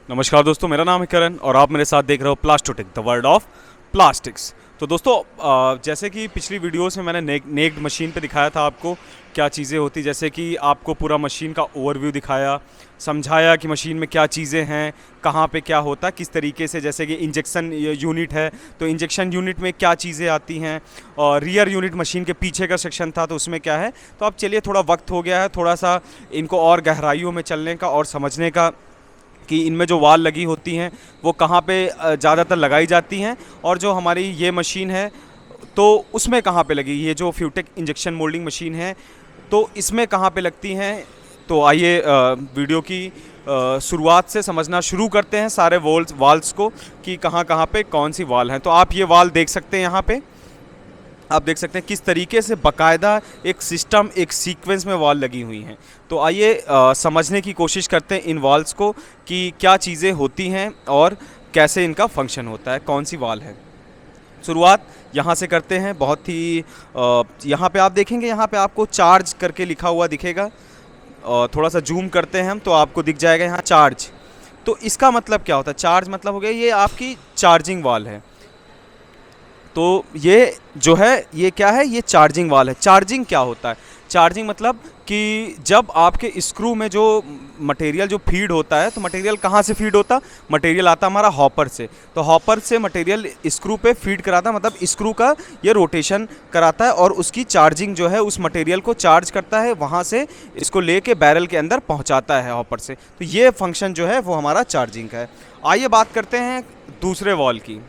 नमस्कार दोस्तों, मेरा नाम है करण और आप मेरे साथ देख रहे हो प्लास्टोटेक द वर्ल्ड ऑफ प्लास्टिक्स। तो दोस्तों, जैसे कि पिछली वीडियोस में मैंने नेक्ड मशीन पे दिखाया था आपको क्या चीज़ें होती, जैसे कि आपको पूरा मशीन का ओवरव्यू दिखाया, समझाया कि मशीन में क्या चीज़ें हैं, कहाँ पे क्या होता है, किस तरीके से। जैसे कि इंजेक्शन यूनिट है तो इंजेक्शन यूनिट में क्या चीज़ें आती हैं, और रियर यूनिट मशीन के पीछे का सेक्शन था तो उसमें क्या है। तो अब चलिए, थोड़ा वक्त हो गया है थोड़ा सा इनको और गहराइयों में चलने का और समझने का कि इनमें जो वाल लगी होती हैं वो कहाँ पे ज़्यादातर लगाई जाती हैं, और जो हमारी ये मशीन है तो उसमें कहाँ पे लगी, ये जो फ्यूटेक इंजेक्शन मोल्डिंग मशीन है तो इसमें कहाँ पे लगती हैं। तो आइए वीडियो की शुरुआत से समझना शुरू करते हैं सारे वाल्स को कि कहाँ कहाँ पे कौन सी वाल हैं। तो आप ये वाल देख सकते हैं, यहाँ पे आप देख सकते हैं किस तरीके से बाकायदा एक सिस्टम एक सीक्वेंस में वॉल लगी हुई हैं। तो आइए समझने की कोशिश करते हैं इन वॉल्स को कि क्या चीज़ें होती हैं और कैसे इनका फंक्शन होता है, कौन सी वॉल है। शुरुआत यहाँ से करते हैं। बहुत ही यहाँ पे आप देखेंगे, यहाँ पे आपको चार्ज करके लिखा हुआ दिखेगा, और थोड़ा सा जूम करते हैं हम तो आपको दिख जाएगा यहाँ चार्ज। तो इसका मतलब क्या होता है? चार्ज मतलब हो गया ये आपकी चार्जिंग वॉल है। तो ये जो है ये क्या है? ये चार्जिंग वाल है। चार्जिंग क्या होता है? चार्जिंग मतलब कि जब आपके स्क्रू में जो मटेरियल जो फीड होता है, तो मटेरियल कहाँ से फीड होता? मटेरियल आता हमारा हॉपर से। तो हॉपर से मटेरियल स्क्रू पे फीड कराता, मतलब स्क्रू का ये रोटेशन कराता है और उसकी चार्जिंग जो है उस मटेरियल को चार्ज करता है, वहाँ से इसको लेके बैरल के अंदर पहुँचाता है हॉपर से। तो ये फंक्शन जो है वो हमारा चार्जिंग का है। आइए बात करते हैं दूसरे वॉल की।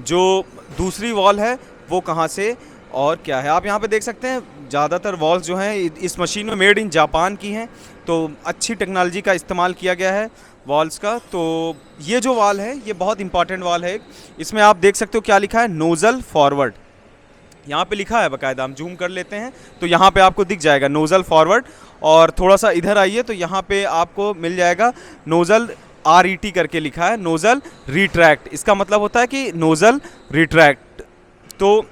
जो दूसरी वॉल है वो कहाँ से और क्या है, आप यहाँ पे देख सकते हैं। ज़्यादातर वॉल्स जो हैं इस मशीन में मेड इन जापान की हैं, तो अच्छी टेक्नोलॉजी का इस्तेमाल किया गया है वॉल्स का। तो ये जो वॉल है ये बहुत इंपॉर्टेंट वॉल है। इसमें आप देख सकते हो क्या लिखा है, नोज़ल फॉरवर्ड। यहाँ पे लिखा है बाकायदा, हम जूम कर लेते हैं तो यहाँ पे आपको दिख जाएगा नोज़ल फॉरवर्ड। और थोड़ा सा इधर आइए तो यहाँ पे आपको मिल जाएगा नोज़ल RET करके लिखा है, नोज़ल रिट्रैक्ट। इसका मतलब होता है कि नोज़ल रिट्रैक्ट। तो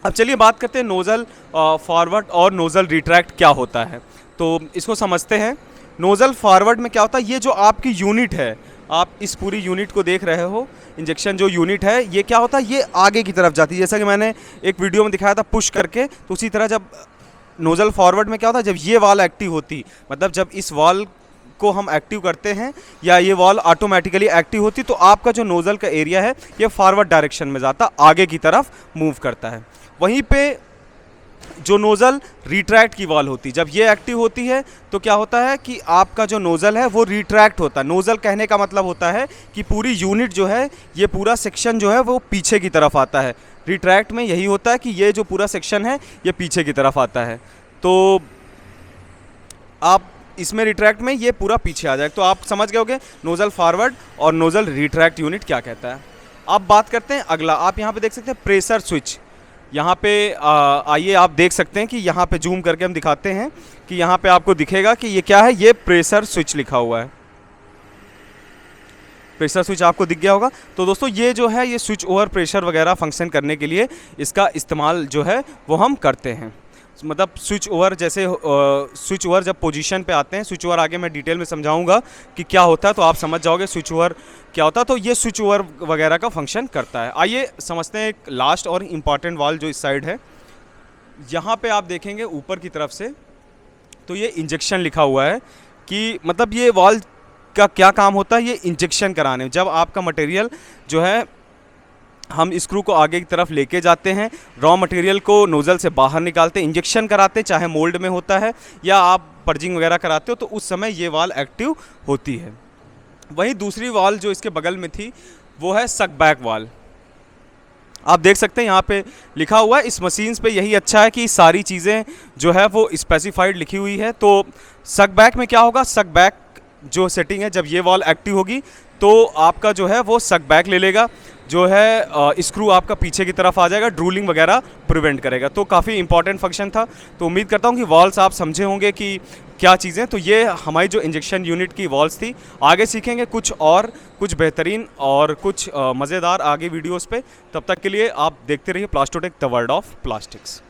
अब चलिए बात करते हैं नोज़ल फॉरवर्ड और नोज़ल रिट्रैक्ट क्या होता है। तो इसको समझते हैं। नोज़ल फॉरवर्ड में क्या होता है, ये जो आपकी यूनिट है, आप इस पूरी यूनिट को देख रहे हो, इंजेक्शन जो यूनिट है ये क्या होता है, ये आगे की तरफ जाती है। जैसा कि मैंने एक वीडियो में दिखाया था पुश करके, तो उसी तरह जब नोज़ल फॉरवर्ड में क्या होता है, जब ये वाल एक्टिव होती, मतलब जब इस वाल को हम एक्टिव करते हैं या ये वॉल ऑटोमेटिकली एक्टिव होती, तो आपका जो नोज़ल का एरिया है ये फॉरवर्ड डायरेक्शन में जाता, आगे की तरफ मूव करता है। वहीं पे जो नोज़ल रिट्रैक्ट की वॉल होती, जब ये एक्टिव होती है तो क्या होता है कि आपका जो नोज़ल है वो रिट्रैक्ट होता है। नोज़ल कहने का मतलब होता है कि पूरी यूनिट जो है, ये पूरा सेक्शन जो है वो पीछे की तरफ आता है। रिट्रैक्ट में यही होता है कि ये जो पूरा सेक्शन है ये पीछे की तरफ आता है। तो आप इसमें रिट्रैक्ट में ये पूरा पीछे आ जाए, तो आप समझ गए होंगे नोज़ल फॉरवर्ड और नोज़ल रिट्रैक्ट यूनिट क्या कहता है। अब बात करते हैं अगला। आप यहाँ पे देख सकते हैं प्रेशर स्विच। यहाँ पे आइए आप देख सकते हैं कि यहाँ पे जूम करके हम दिखाते हैं कि यहाँ पे आपको दिखेगा कि ये क्या है, ये प्रेशर स्विच लिखा हुआ है। प्रेशर स्विच आपको दिख गया होगा। तो दोस्तों ये जो है ये स्विच ओवर प्रेशर वगैरह फंक्शन करने के लिए इसका इस्तेमाल जो है वो हम करते हैं। मतलब स्विच ओवर, जैसे स्विच ओवर जब पोजीशन पे आते हैं, स्विच ओवर आगे मैं डिटेल में समझाऊंगा कि क्या होता है, तो आप समझ जाओगे स्विच ओवर क्या होता है। तो ये स्विच ओवर वगैरह का फंक्शन करता है। आइए समझते हैं एक लास्ट और इम्पॉर्टेंट वाल जो इस साइड है। यहाँ पे आप देखेंगे ऊपर की तरफ से, तो ये इंजेक्शन लिखा हुआ है कि मतलब ये वाल का क्या काम होता है, ये इंजेक्शन कराने। जब आपका मटेरियल जो है हम स्क्रू को आगे की तरफ लेके जाते हैं, रॉ मटेरियल को नोज़ल से बाहर निकालते हैं, इंजेक्शन कराते, चाहे मोल्ड में होता है या आप पर्जिंग वगैरह कराते हो, तो उस समय ये वाल एक्टिव होती है। वहीं दूसरी वाल जो इसके बगल में थी वो है सक बैक वाल। आप देख सकते हैं यहाँ पे लिखा हुआ है। इस मशीन्स पे यही अच्छा है कि सारी चीज़ें जो है वो स्पेसिफाइड लिखी हुई है। तो सक बैक में क्या होगा, सक बैक जो सेटिंग है, जब ये वॉल एक्टिव होगी तो आपका जो है वो सक बैक ले लेगा, जो है स्क्रू आपका पीछे की तरफ आ जाएगा, ड्रूलिंग वगैरह प्रिवेंट करेगा। तो काफ़ी इंपॉर्टेंट फंक्शन था। तो उम्मीद करता हूँ कि वॉल्स आप समझे होंगे कि क्या चीज़ें। तो ये हमारी जो इंजेक्शन यूनिट की वॉल्स थी। आगे सीखेंगे कुछ और कुछ बेहतरीन और कुछ मज़ेदार आगे वीडियोज़ पे। तब तक के लिए आप देखते रहिए प्लास्टोटेक द वर्ल्ड ऑफ प्लास्टिक्स।